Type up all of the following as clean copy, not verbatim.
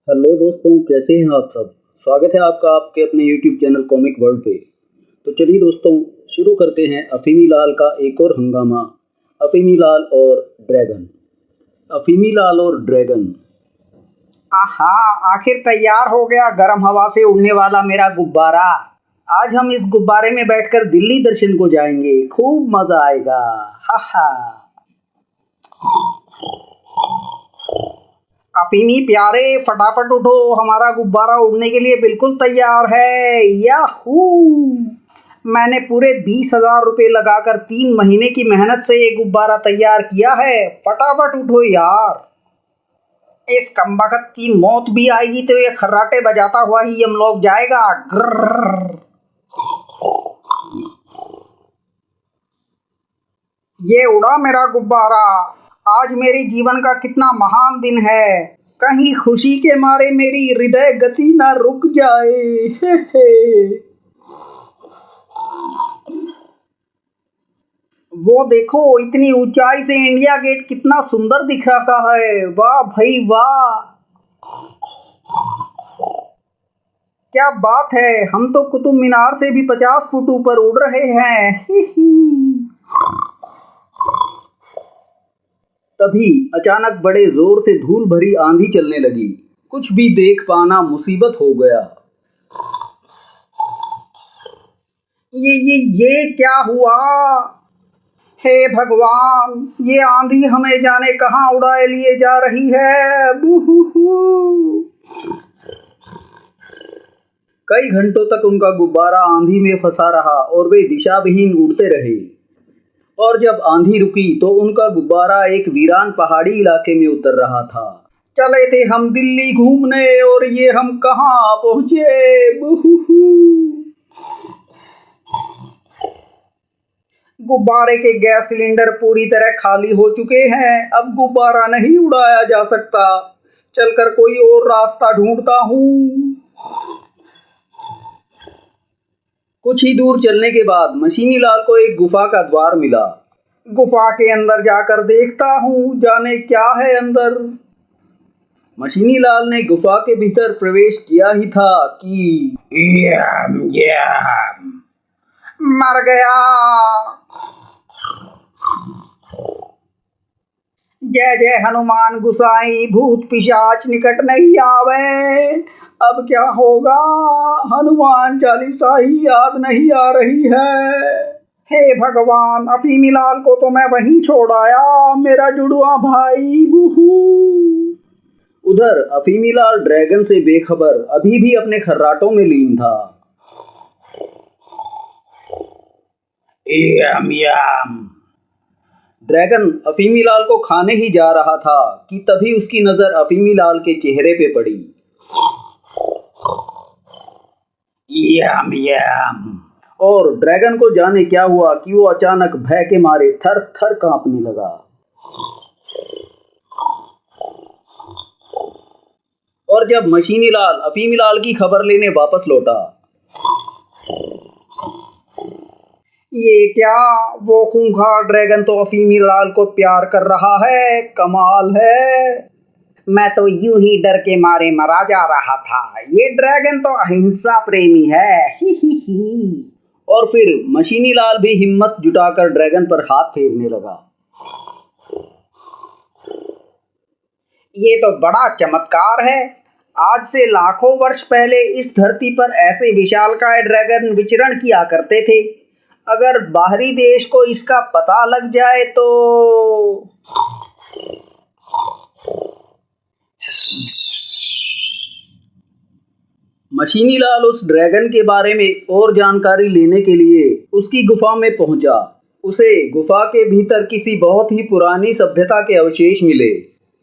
Hello दोस्तों, कैसे हैं आप सब। स्वागत है आपका आपके अपने यूट्यूब चैनल कॉमिक वर्ल्ड पे। तो चलिए दोस्तों, शुरू करते हैं अफीमी लाल का एक और हंगामा। अफीमी लाल और ड्रैगन। अफीमी लाल और ड्रैगन। आहा, आखिर तैयार हो गया गर्म हवा से उड़ने वाला मेरा गुब्बारा। आज हम इस गुब्बारे में बैठकर दिल्ली दर्शन को जाएंगे, खूब मजा आएगा। हा हा। अफीमी प्यारे, फटाफट उठो, हमारा गुब्बारा उड़ने के लिए बिल्कुल तैयार है। याहू! मैंने पूरे 20,000 रुपये लगाकर 3 महीने की मेहनत से ये गुब्बारा तैयार किया है। फटाफट उठो यार। इस कमबख्त की मौत भी आएगी तो ये खर्राटे बजाता हुआ ही हम लोग जाएगा। ग्रर्र। ये उड़ा मेरा गुब्बारा। आज मेरे जीवन का कितना महान दिन है। कहीं खुशी के मारे मेरी हृदय गति ना रुक जाए। हे हे। वो देखो, इतनी ऊंचाई से इंडिया गेट कितना सुंदर दिख रहा है। वाह भाई वाह, क्या बात है। हम तो कुतुब मीनार से भी 50 फुट ऊपर उड़ रहे हैं। ही ही। तभी अचानक बड़े जोर से धूल भरी आंधी चलने लगी। कुछ भी देख पाना मुसीबत हो गया। ये क्या हुआ। हे भगवान, ये आंधी हमें जाने कहाँ उड़ाए लिए जा रही है। बूहू। कई घंटों तक उनका गुब्बारा आंधी में फंसा रहा और वे दिशाविहीन उड़ते रहे। और जब आंधी रुकी तो उनका गुब्बारा एक वीरान पहाड़ी इलाके में उतर रहा था। चले थे हम दिल्ली घूमने और ये हम कहाँ पहुंचे। बूहू। गुब्बारे के गैस सिलेंडर पूरी तरह खाली हो चुके हैं। अब गुब्बारा नहीं उड़ाया जा सकता। चलकर कोई और रास्ता ढूंढता हूँ। कुछ ही दूर चलने के बाद मशीनी लाल को एक गुफा का द्वार मिला। गुफा के अंदर जाकर देखता हूँ, जाने क्या है अंदर। मशीनी लाल ने गुफा के भीतर प्रवेश किया ही था कि मर गया। जय जय हनुमान गुसाई, भूत पिशाच निकट नहीं आवे। अब क्या होगा। हनुमान चालीसा ही याद नहीं आ रही है। हे भगवान, अफीमी लाल को तो मैं वहीं छोड़ आया, मेरा जुड़वा भाई। बूहू। उधर अफीमी लाल ड्रैगन से बेखबर अभी भी अपने खर्राटों में लीन था। यम यम। ड्रैगन अफीमी लाल को खाने ही जा रहा था कि तभी उसकी नजर अफीमी लाल के चेहरे पे पड़ी। यम यम। और ड्रैगन को जाने क्या हुआ कि वो अचानक भय के मारे थर थर कांपने लगा। और जब मशीनी लाल अफीमी लाल की खबर लेने वापस लौटा। ये क्या, वो खूंखार ड्रैगन तो अफीमी लाल को प्यार कर रहा है। कमाल है। मैं तो यूं ही डर के मारे मरा जा रहा था। ये ड्रैगन तो अहिंसा प्रेमी है। ही ही ही। और फिर मशीनी लाल भी हिम्मत जुटाकर ड्रैगन पर हाथ फेरने लगा। ये तो बड़ा चमत्कार है। आज से लाखों वर्ष पहले इस धरती पर ऐसे विशालकाय ड्रैगन विचरण किया करते थे। अगर बाहरी देश को इसका पता लग जाए तो। मशीनी लाल उस ड्रैगन के बारे में और जानकारी लेने के लिए उसकी गुफा में पहुंचा। उसे गुफा के भीतर किसी बहुत ही पुरानी सभ्यता के अवशेष मिले।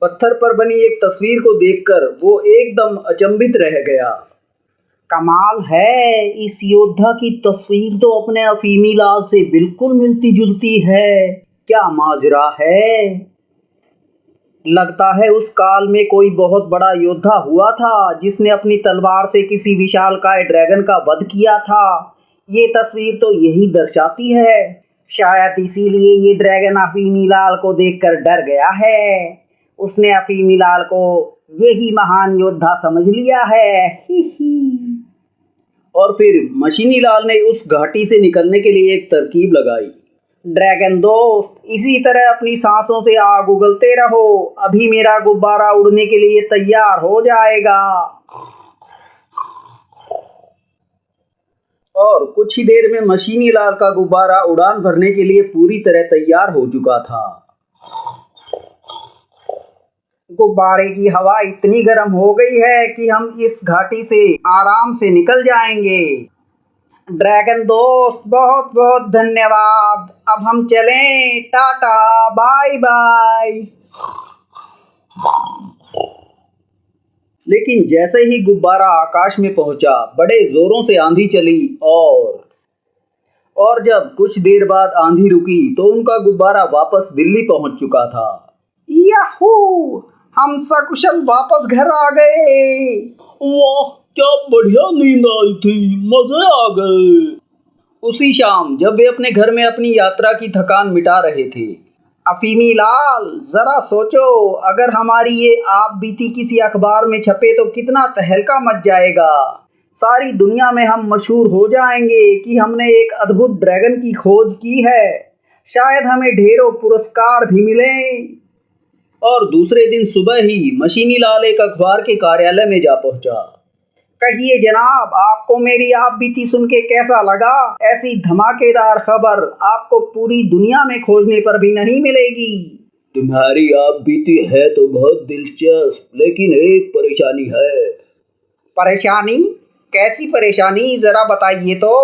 पत्थर पर बनी एक तस्वीर को देखकर वो एकदम अचंभित रह गया। कमाल है, इस योद्धा की तस्वीर तो अपने अफीमी लाल से बिल्कुल मिलती जुलती है। क्या माजरा है। लगता है उस काल में कोई बहुत बड़ा योद्धा हुआ था जिसने अपनी तलवार से किसी विशालकाय ड्रैगन का वध किया था। ये तस्वीर तो यही दर्शाती है। शायद इसीलिए ये ड्रैगन अफीमी लाल को देखकर डर गया है। उसने अफीमीलाल को यही महान योद्धा समझ लिया है। ही ही। और फिर मशीनी लाल ने उस घाटी से निकलने के लिए एक तरकीब लगाई। ड्रैगन दोस्त, इसी तरह अपनी सांसों से आग उगलते रहो, अभी मेरा गुब्बारा उड़ने के लिए तैयार हो जाएगा। और कुछ ही देर में मशीनी लाल का गुब्बारा उड़ान भरने के लिए पूरी तरह तैयार हो चुका था। गुब्बारे की हवा इतनी गर्म हो गई है कि हम इस घाटी से आराम से निकल जाएंगे। ड्रैगन दोस्त, बहुत बहुत धन्यवाद। अब हम चलें, टाटा, बाय बाय। लेकिन जैसे ही गुब्बारा आकाश में पहुंचा, बड़े जोरों से आंधी चली और जब कुछ देर बाद आंधी रुकी तो उनका गुब्बारा वापस दिल्ली पहुंच चुका था। याहू! हम सकुशल वापस घर आ गए। वाह, क्या बढ़िया नींद आई थी, मजे आ गए। उसी शाम जब वे अपने घर में अपनी यात्रा की थकान मिटा रहे थे, अफीमीलाल, जरा सोचो, अगर हमारी ये आप बीती किसी अखबार में छपे तो कितना तहलका मच जाएगा। सारी दुनिया में हम मशहूर हो जाएंगे कि हमने एक अद्भुत ड्रैगन की खोज की है। शायद हमें ढेरों पुरस्कार भी मिलें। और दूसरे दिन सुबह ही मशीनी लाल एक अखबार के कार्यालय में जा पहुंचा। कहिए जनाब, आपको मेरी आप बीती सुन के कैसा लगा? ऐसी धमाकेदार खबर आपको पूरी दुनिया में खोजने पर भी नहीं मिलेगी। तुम्हारी आप बीती है तो बहुत दिलचस्प, लेकिन एक परेशानी है। परेशानी? कैसी परेशानी, जरा बताइए तो।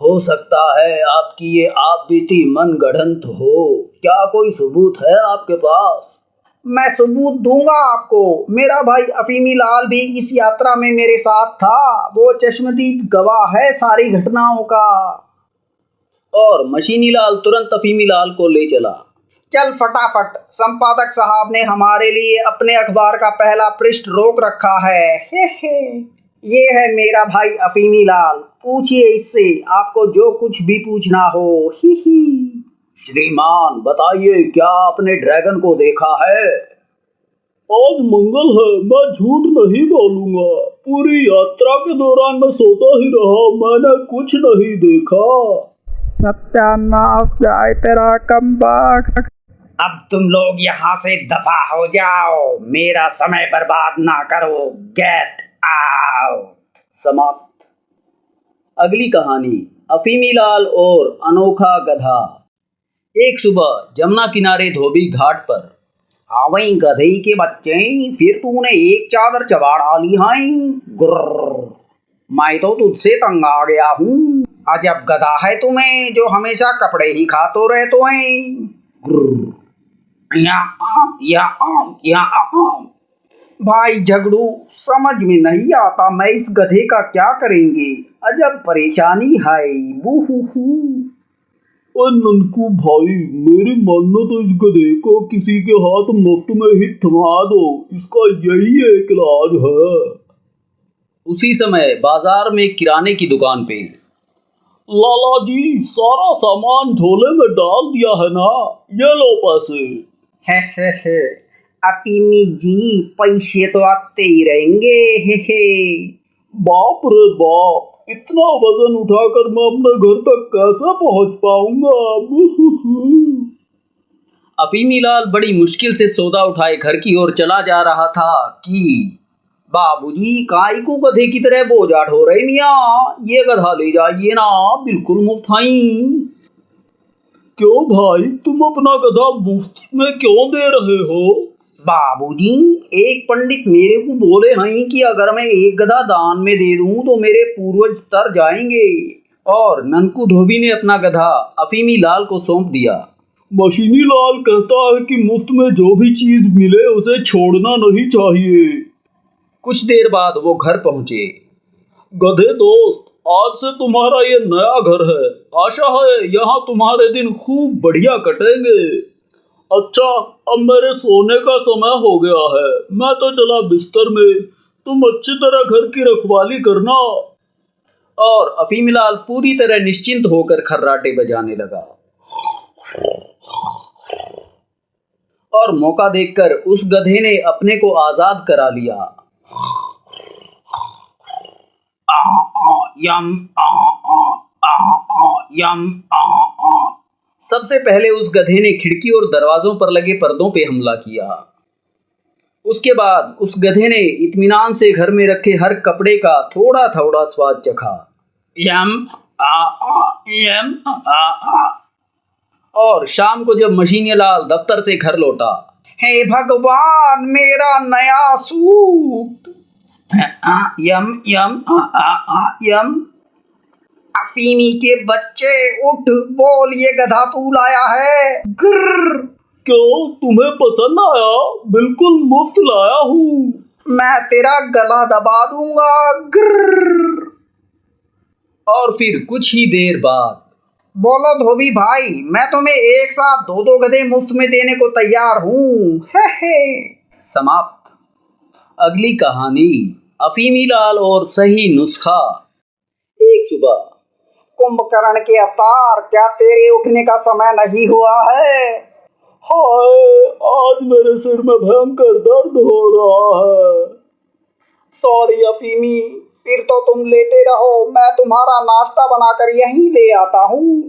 हो सकता है आपकी ये आप बीती मनगढ़ंत हो। क्या कोई सबूत है आपके पास? मैं सबूत दूंगा आपको। मेरा भाई अफीमीलाल भी इस यात्रा में मेरे साथ था। वो चश्मदीद गवाह है सारी घटनाओं का। और मशीनी लाल तुरंत अफीमीलाल को ले चला। चल फटाफट, संपादक साहब ने हमारे लिए अपने अखबार का पहला पृष्ठ रोक रखा है। हे। ये है मेरा भाई अफीमीलाल, पूछिए इससे, आपको जो कुछ भी पूछना हो। ही। श्रीमान बताइए, क्या आपने ड्रैगन को देखा है? आज मंगल है, मैं झूठ नहीं बोलूंगा। पूरी यात्रा के दौरान मैं सोता ही रहा, मैंने कुछ नहीं देखा। सत्यानाश जाए तेरा कमबख्त। अब तुम लोग यहाँ से दफा हो जाओ, मेरा समय बर्बाद ना करो। Get out. समाप्त। अगली कहानी, अफीमीलाल और अनोखा गधा। एक सुबह जमुना किनारे धोबी घाट पर। हाँ वही गधे के बच्चे, फिर तूने एक चादर चबा डाली है। गुर्र, मैं तो तुझसे तंग आ गया हूँ। अजब गधा है तुम्हें, जो हमेशा कपड़े ही खाते रहते हैं। गुर्र, या भाई झगड़ू, समझ में नहीं आता मैं इस गधे का क्या करेंगे। अजब परेशानी है। बूहू। और ननकू भाई, मेरी मानो तो इस गधे को किसी के हाथ मुफ्त में ही थमा दो, इसका यही एक इलाज है। उसी समय बाजार में किराने की दुकान पे। लाला जी, सारा सामान झोले में डाल दिया है ना, ये लो पैसे। हे। अफीमी जी, पैसे तो आते ही रहेंगे। हे। बाप रे बाप, इतना वजन उठाकर मैं अपने घर तक कैसे पहुंच पाऊंगा? अफीमीलाल बड़ी मुश्किल से सौदा उठाए घर की ओर चला जा रहा था कि बाबूजी, काय को गधे की तरह बोझा ढो रहे मियाँ, ये गधा ले जाइए ना, बिल्कुल मुफ्त है। क्यों भाई, तुम अपना गधा मुफ्त में क्यों दे रहे हो? बाबूजी, एक पंडित मेरे को बोले हैं कि अगर मैं एक गधा दान में दे दूं तो मेरे पूर्वज तर जाएंगे। और ननकू धोबी ने अपना गधा अफीमीलाल को सौंप दिया। मशीनी लाल कहता है कि मुफ्त में जो भी चीज मिले उसे छोड़ना नहीं चाहिए। कुछ देर बाद वो घर पहुंचे। गधे दोस्त, आज से तुम्हारा ये नया घर है। आशा है यहाँ तुम्हारे दिन खूब बढ़िया कटेंगे। अच्छा, अब मेरे सोने का समय हो गया है, मैं तो चला बिस्तर में। तुम अच्छी तरह घर की रखवाली करना। और अफीमीलाल पूरी तरह निश्चिंत होकर खर्राटे बजाने लगा। और मौका देखकर उस गधे ने अपने को आजाद करा लिया। यम यम। सबसे पहले उस गधे ने खिड़की और दरवाजों पर लगे पर्दों पे हमला किया। उसके बाद उस गधे ने इत्मीनान से घर में रखे हर कपड़े का थोड़ा थोड़ा स्वाद चखा। यम यम। और शाम को जब मशीनी लाल दफ्तर से घर लौटा, हे भगवान, मेरा नया सूट। यम यम यम। अफीमी के बच्चे, उठ बोल, ये गधा तू लाया है। ग्रर। क्यों, तुम्हें पसंद आया? बिल्कुल मुफ्त लाया हूँ। मैं तेरा गला दबा दूंगा। ग्रर। और फिर कुछ ही देर बाद, बोलो धोबी भाई, मैं तुम्हें एक साथ दो दो गधे मुफ्त में देने को तैयार हूँ। समाप्त। अगली कहानी, अफीमी लाल और सही नुस्खा। एक सुबह, कुंभकर्ण के अवतार, क्या तेरे उठने का समय नहीं हुआ है? हाय, आज मेरे सिर में भयंकर दर्द हो रहा है। सॉरी अफीमी, फिर तो तुम लेटे रहो, मैं तुम्हारा नाश्ता बनाकर यहीं ले आता हूँ।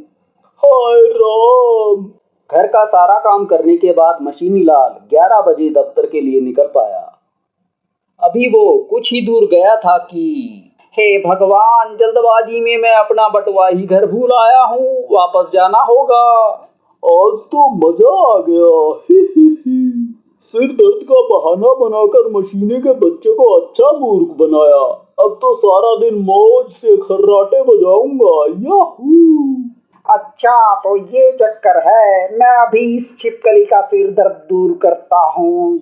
हाय राम। घर का सारा काम करने के बाद मशीनी लाल 11 बजे दफ्तर के लिए निकल पाया। अभी वो कुछ ही दूर गया था कि हे भगवान, जल्दबाजी में मैं अपना बटुआ ही घर भूल आया हूँ, वापस जाना होगा। आज तो मजा आ गया। सिर दर्द का बहाना बनाकर मशीने के बच्चे को अच्छा मूर्ख बनाया। अब तो सारा दिन मौज से खर्राटे बजाऊंगा। याहू। अच्छा, तो ये चक्कर है। मैं अभी इस छिपकली का सिर दर्द दूर करता हूँ।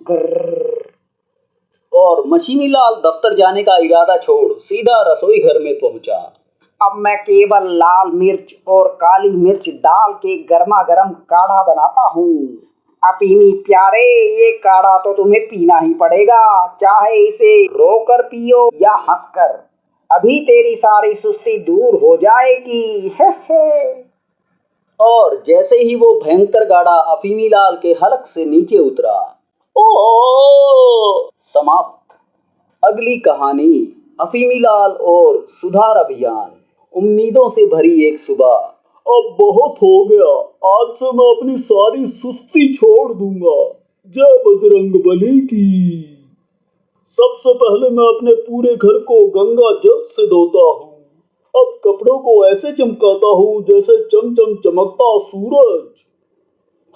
और मशीनी लाल दफ्तर जाने का इरादा छोड़ सीधा रसोई घर में पहुंचा। अब मैं केवल लाल मिर्च और काली मिर्च डाल के गर्मा गर्म काढ़ा बनाता हूँ। अफीमी प्यारे, ये काढ़ा तो तुम्हें पीना ही पड़ेगा, चाहे इसे रोकर पियो या हंसकर। अभी तेरी सारी सुस्ती दूर हो जाएगी। और जैसे ही वो भयंकर गाढ़ा अफीमी लाल के हलक से नीचे उतरा, समाप्त। अगली कहानी, अफीमी लाल और सुधार अभियान। उम्मीदों से भरी एक सुबह। अब बहुत हो गया, आज से मैं अपनी सारी सुस्ती छोड़ दूंगा। जय बजरंगबली की। सबसे पहले मैं अपने पूरे घर को गंगा जल से धोता हूँ। अब कपड़ों को ऐसे चमकाता हूँ जैसे चमचम चमकता सूरज।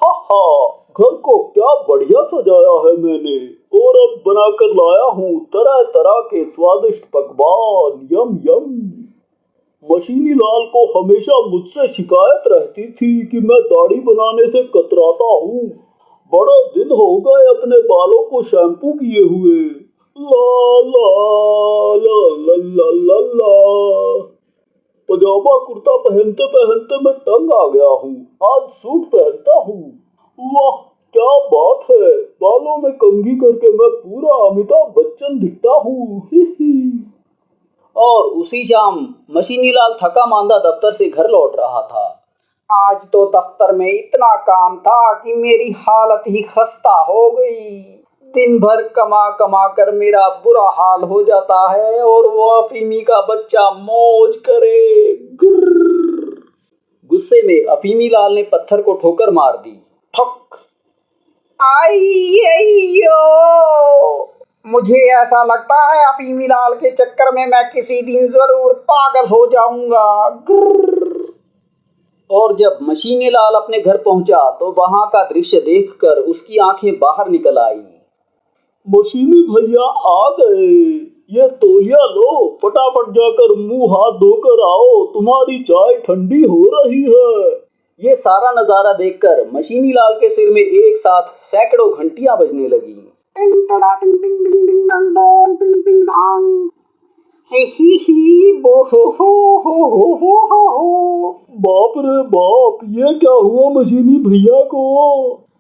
हा, घर को क्या बढ़िया सजाया है मैंने। और अब बनाकर लाया हूँ तरह तरह के स्वादिष्ट पकवान। यम यम। मशीनी लाल को हमेशा मुझसे शिकायत रहती थी कि मैं दाढ़ी बनाने से कतराता हूँ। बड़ा दिन हो गए अपने बालों को शैम्पू किए हुए। ला ला ला ला ला ला ला। पजामा कुर्ता पहनते पहनते मैं तंग आ गया हूँ। आज सूट पहनता हूँ। वाह, क्या बात है। बालों में कंघी करके मैं पूरा अमिताभ बच्चन दिखता हूँ। और उसी शाम मशीनी लाल थका मांदा दफ्तर से घर लौट रहा था। आज तो दफ्तर में इतना काम था कि मेरी हालत ही खस्ता हो गई। दिन भर कमा कमा कर मेरा बुरा हाल हो जाता है और वो अफीमी का बच्चा मौज करे। गुस्से में अफीमी लाल ने पत्थर को ठोकर मार दी। ठक। आइयो, मुझे ऐसा लगता है अफीमी लाल के चक्कर में मैं किसी दिन जरूर पागल हो जाऊंगा। और जब मशीनी लाल अपने घर पहुंचा तो वहां का दृश्य देखकर उसकी आंखें बाहर निकल आई। मशीनी भैया आ गए। ये तौलिया लो, फटाफट जाकर मुंह हाथ धोकर आओ, तुम्हारी चाय ठंडी हो रही है। ये सारा नजारा देखकर मशीनी लाल के सिर में एक साथ सैकड़ों घंटियां बजने लगी। बाप रे बाप, ये क्या हुआ मशीनी भैया को?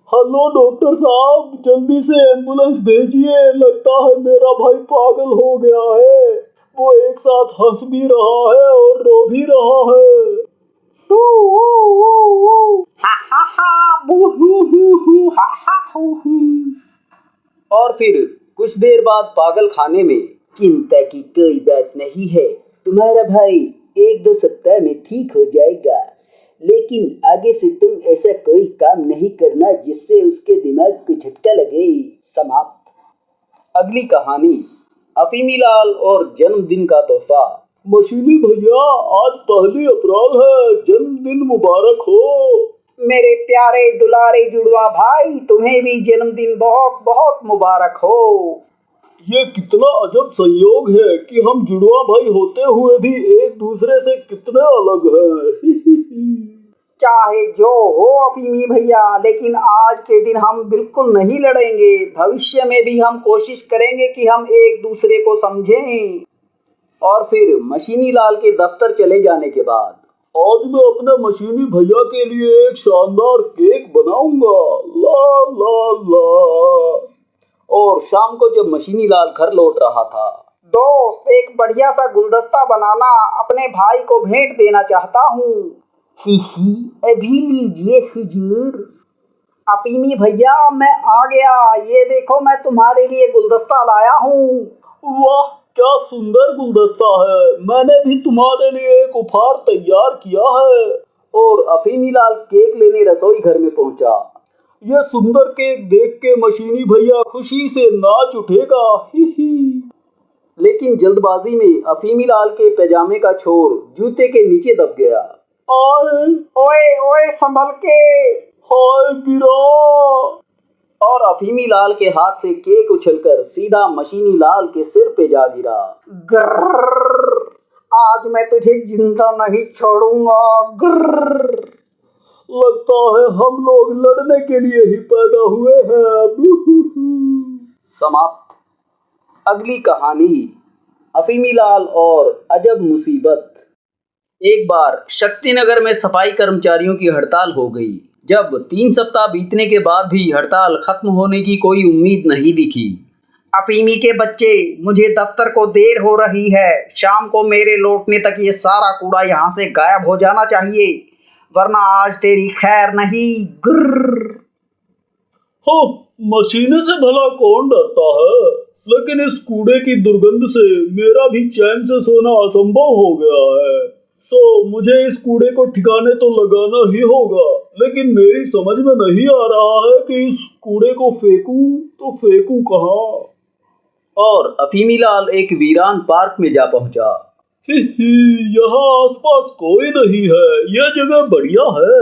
हेलो डॉक्टर साहब, जल्दी से एम्बुलेंस भेजिए। लगता है मेरा भाई पागल हो गया है। वो एक साथ हंस भी रहा है और रो भी रहा है। हू हू हा हा हा बू हू हू हू हा हा हू हू। और फिर कुछ देर बाद पागल खाने में, चिंता की कोई बात नहीं है, तुम्हारा भाई 1-2 सप्ताह में ठीक हो जाएगा, लेकिन आगे से तुम ऐसा कोई काम नहीं करना जिससे उसके दिमाग को झटका लगे। समाप्त। अगली कहानी, अफीमी लाल और जन्मदिन का तोहफा। मशीनी भैया, आज पहली अप्रैल है, जन्मदिन मुबारक हो। मेरे प्यारे दुलारे जुड़वा भाई, तुम्हें भी जन्मदिन बहुत बहुत मुबारक हो। ये कितना अजब संयोग है कि हम जुड़वा भाई होते हुए भी एक दूसरे से कितने अलग हैं। चाहे जो हो अफीमी भैया, लेकिन आज के दिन हम बिल्कुल नहीं लड़ेंगे। भविष्य में भी हम कोशिश करेंगे कि हम एक दूसरे को समझें। और फिर मशीनी लाल के दफ्तर चले जाने के बाद, आज मैं अपने मशीनी भैया के लिए एक शानदार केक बनाऊंगा, ला ला ला। और शाम को जब मशीनी लाल घर लौट रहा था, दोस्त एक बढ़िया सा गुलदस्ता बनाना, अपने भाई को भेंट देना चाहता हूँ। ही अभी लीजिए हुजूर। अफीमी भैया, मैं आ गया, ये देखो मैं तुम्हारे लिए गुलदस्ता लाया हूँ। वाह, क्या सुंदर गुलदस्ता है, मैंने भी तुम्हारे लिए एक उपहार तैयार किया है। और अफीमी लाल केक लेने रसोई घर में पहुंचा। यह सुंदर केक देख के मशीनी भैया खुशी से नाच उठेगा। ही। लेकिन जल्दबाजी में अफीमी लाल के पैजामे का छोर जूते के नीचे दब गया। ओए ओए संभल के, हाय गिरा। और अफीमी लाल के हाथ से केक उछलकर सीधा मशीनी लाल के सिर पे जा गिरा। ग्रर्र, आज मैं तुझे जिंदा नहीं छोड़ूंगा। ग्रर्र, लगता है हम लोग लड़ने के लिए ही पैदा हुए हैं। समाप्त। अगली कहानी, अफीमी लाल और अजब मुसीबत। एक बार शक्तिनगर में सफाई कर्मचारियों की हड़ताल हो गई। जब 3 सप्ताह बीतने के बाद भी हड़ताल खत्म होने की कोई उम्मीद नहीं दिखी। अफीमी के बच्चे, मुझे दफ्तर को देर हो रही है। शाम को मेरे लौटने तक ये सारा कूड़ा यहाँ से गायब हो जाना चाहिए, वरना आज तेरी खैर नहीं। गुर्र। हो, मशीन से भला कौन डरता है, लेकिन इस कूड़े की दुर्गंध से मेरा भी चैन से सोना असंभव हो गया है। मुझे इस कूड़े को ठिकाने तो लगाना ही होगा, लेकिन मेरी समझ में नहीं आ रहा है कि इस कूड़े को फेंकूं तो फेंकूं कहाँ। और अफीमी लाल एक वीरान पार्क में जा पहुंचा। यहाँ आसपास कोई नहीं है, यह जगह बढ़िया है।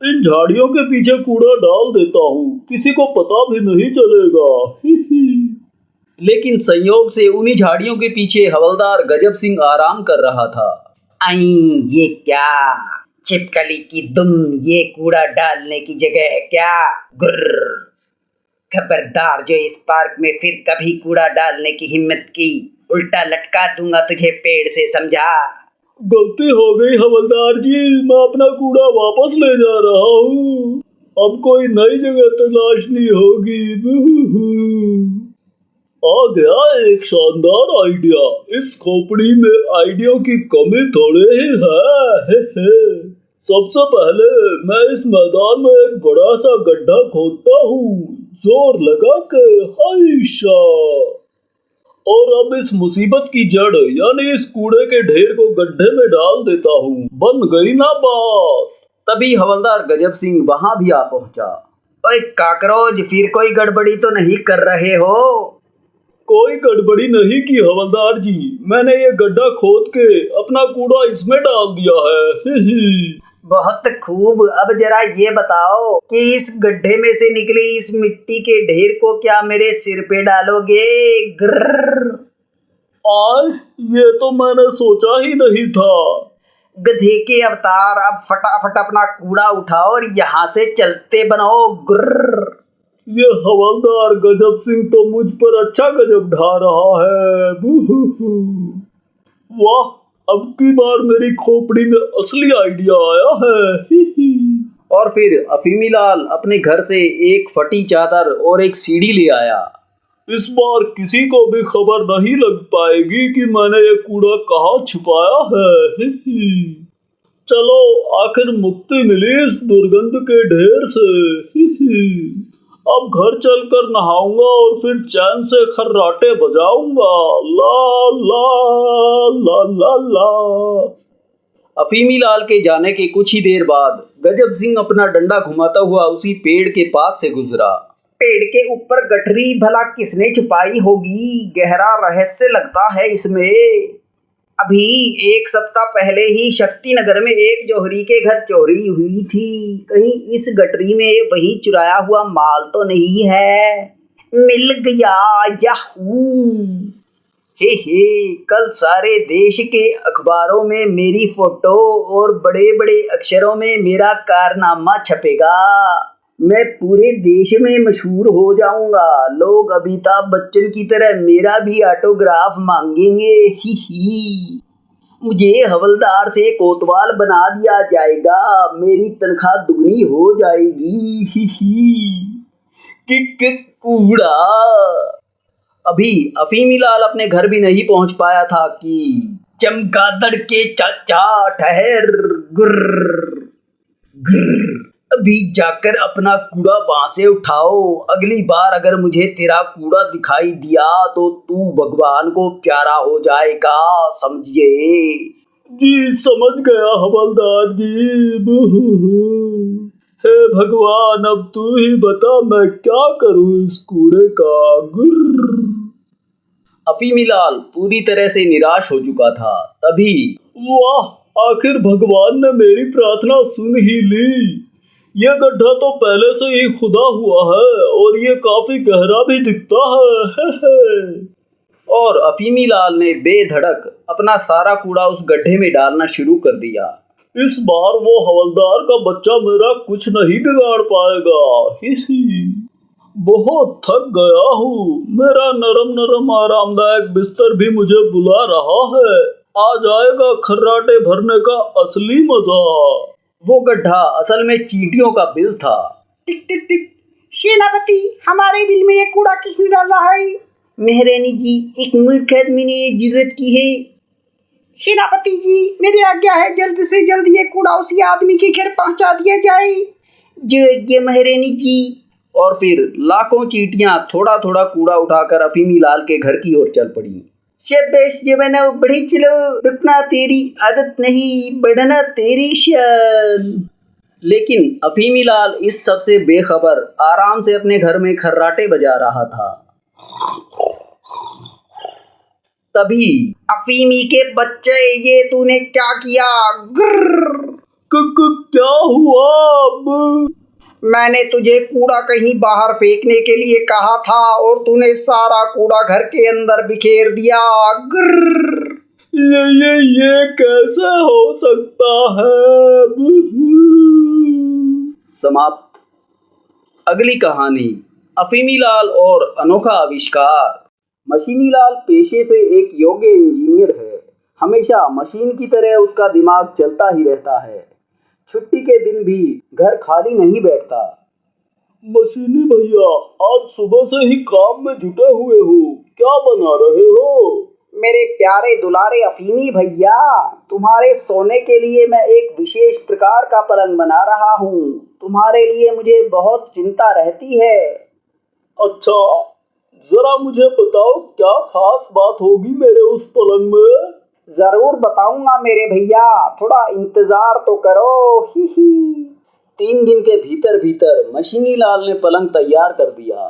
इन झाड़ियों के पीछे कूड़ा डाल देता हूँ, किसी को पता भी नहीं चलेगा। लेकिन संयोग से उन्हीं झाड़ियों के पीछे हवलदार गजब सिंह आराम कर रहा था। आई, ये क्या छिपकली की दुम, ये कूड़ा डालने की जगह है क्या? गुर्र, खबरदार जो इस पार्क में फिर कभी कूड़ा डालने की हिम्मत की, उल्टा लटका दूंगा तुझे पेड़ से, समझा? गलती हो गई हवलदार जी, मैं अपना कूड़ा वापस ले जा रहा हूँ। अब कोई नई जगह तलाशनी होगी। आ गया एक शानदार आइडिया, इस खोपड़ी में आइडिया की कमी थोड़े ही है। सबसे पहले मैं इस मैदान में एक बड़ा सा गड्ढा खोदता हूँ, जोर लगा के, हाइशा। और अब इस मुसीबत की जड़ यानी इस कूड़े के ढेर को गड्ढे में डाल देता हूँ। बन गई ना बात। तभी हवलदार गजब सिंह वहां भी आ पहुंचा। ओए काकरोच, फिर कोई गड़बड़ी तो नहीं कर रहे हो? कोई गड़बड़ी नहीं की हवलदार जी, मैंने ये गड्ढा खोद के अपना कूड़ा इसमें डाल दिया है। बहुत खूब। अब जरा ये बताओ कि इस गड्ढे में से निकली इस मिट्टी के ढेर को क्या मेरे सिर पे डालोगे? ग्रर्र। आज ये तो मैंने सोचा ही नहीं था। गधे के अवतार, अब फटाफट अपना कूड़ा उठाओ और यहाँ से चलते बनो। ग्रर्र। ये हवलदार गजब सिंह तो मुझ पर अच्छा गजब ढा रहा है। वाह, अब की बार मेरी खोपड़ी में असली आइडिया आया है। और फिर अफीमी लाल अपने घर से एक फटी चादर और एक सीढ़ी ले आया। इस बार किसी को भी खबर नहीं लग पाएगी कि मैंने ये कूड़ा कहाँ छिपाया है। चलो आखिर मुक्ति मिली इस दुर्गंध के ढेर से। अब घर चलकर नहाऊंगा और फिर चैन से खर्राटे बजाऊंगा। ला ला ला ला ला। अफीमी लाल के जाने के कुछ ही देर बाद गजब सिंह अपना डंडा घुमाता हुआ उसी पेड़ के पास से गुजरा। पेड़ के ऊपर गठरी भला किसने छुपाई होगी? गहरा रहस्य लगता है इसमें। अभी एक सप्ताह पहले ही शक्ति नगर में एक जौहरी के घर चोरी हुई थी। कहीं इस गठरी में वही चुराया हुआ माल तो नहीं है? मिल गया, याहू। हे कल सारे देश के अखबारों में मेरी फोटो और बड़े बड़े अक्षरों में मेरा कारनामा छपेगा। मैं पूरे देश में मशहूर हो जाऊंगा। लोग अमिताभ बच्चन की तरह मेरा भी ऑटोग्राफ मांगेंगे। ही मुझे हवलदार से कोतवाल बना दिया जाएगा। मेरी तनख्वाह दुगनी हो जाएगी। कि कूड़ा। अभी अफीमी लाल अपने घर भी नहीं पहुंच पाया था कि चमगादड़ के चाचा ठहर। गुर्र गुर्र। अभी जाकर अपना कूड़ा वहां से उठाओ। अगली बार अगर मुझे तेरा कूड़ा दिखाई दिया तो तू भगवान को प्यारा हो जाएगा, समझिए? जी समझ गया हवलदार जी। हे भगवान, अब तू ही बता मैं क्या करूं इस कूड़े का। गुर्र। अफीमी लाल पूरी तरह से निराश हो चुका था। तभी वाह, आखिर भगवान ने मेरी प्रार्थना सुन ही ली। ये गड्ढा तो पहले से ही खुदा हुआ है और ये काफी गहरा भी दिखता है। और अफीमी लाल ने बेधड़क अपना सारा कूड़ा उस गड्ढे में डालना शुरू कर दिया। इस बार वो हवलदार का बच्चा मेरा कुछ नहीं बिगाड़ पाएगा। बहुत थक गया हूँ। मेरा नरम नरम आरामदायक बिस्तर भी मुझे बुला रहा है। आ जाएगा खर्राटे भरने का असली मजा। वो गड्ढा असल में चींटियों का बिल था। टिक टिक टिक। सेनापति, हमारे बिल में ये कूड़ा किसने डाला है? महारानी जी, एक मूर्ख आदमी ने ये जुर्रत की है। सेनापति जी, मेरी आज्ञा है जल्द से जल्द ये कूड़ा उसी आदमी के घर पहुंचा दिया जाए। जो आज्ञा महारानी जी। और फिर लाखों चींटियां थोड़ा थोड़ा कूड़ा उठाकर अफीमी लाल के घर की ओर चल पड़ी। शाबाश जवानो, बढ़ी चलो। रुकना तेरी आदत नहीं, बढ़ना तेरी शान। लेकिन अफीमी लाल इस सब से बेखबर आराम से अपने घर में खर्राटे बजा रहा था। तभी अफीमी के बच्चे, ये तूने क्या किया? गुर्र। क्या हुआ अब? मैंने तुझे कूड़ा कहीं बाहर फेंकने के लिए कहा था और तूने सारा कूड़ा घर के अंदर बिखेर दिया। गुर्र। ये कैसे हो सकता है? समाप्त। अगली कहानी, अफीमी लाल और अनोखा आविष्कार। मशीनी लाल पेशे से एक योग्य इंजीनियर है। हमेशा मशीन की तरह उसका दिमाग चलता ही रहता है। छुट्टी के दिन भी घर खाली नहीं बैठता। मशीनी भैया, आज सुबह से ही काम में जुटे हुए हो। क्या बना रहे हो? मेरे प्यारे दुलारे अफीमी भैया, तुम्हारे सोने के लिए मैं एक विशेष प्रकार का पलंग बना रहा हूँ। तुम्हारे लिए मुझे बहुत चिंता रहती है। अच्छा, जरा मुझे बताओ क्या खास बात होगी मेरे उस पलंग में? जरूर बताऊंगा मेरे भैया, थोड़ा इंतजार तो करो। ही। 3 दिन के भीतर भीतर मशीनी लाल ने पलंग तैयार कर दिया।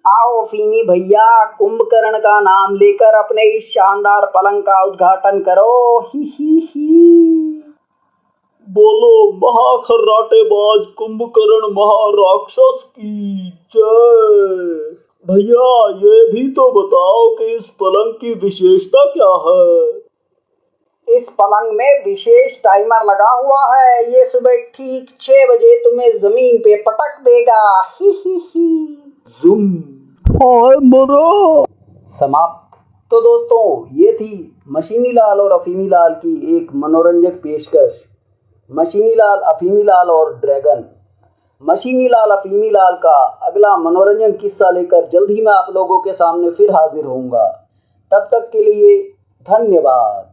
आओ अफीमी भैया, कुंभकर्ण का नाम लेकर अपने इस शानदार पलंग का उद्घाटन करो। ही। बोलो महाखर्राटेबाज कुंभकर्ण महाराक्षस की जय। भैया, ये भी तो बताओ कि इस पलंग की विशेषता क्या है? इस पलंग में विशेष टाइमर लगा हुआ है। ये सुबह ठीक 6 बजे तुम्हें जमीन पे पटक देगा। ही। जुम। हाय मरो। समाप्त। तो दोस्तों, ये थी मशीनी लाल और अफीमी लाल की एक मनोरंजक पेशकश। मशीनी लाल, अफीमी लाल और ड्रैगन। मशीनी लाल अफीमी लाल का अगला मनोरंजन किस्सा लेकर जल्द ही मैं आप लोगों के सामने फिर हाजिर होऊंगा। तब तक के लिए धन्यवाद।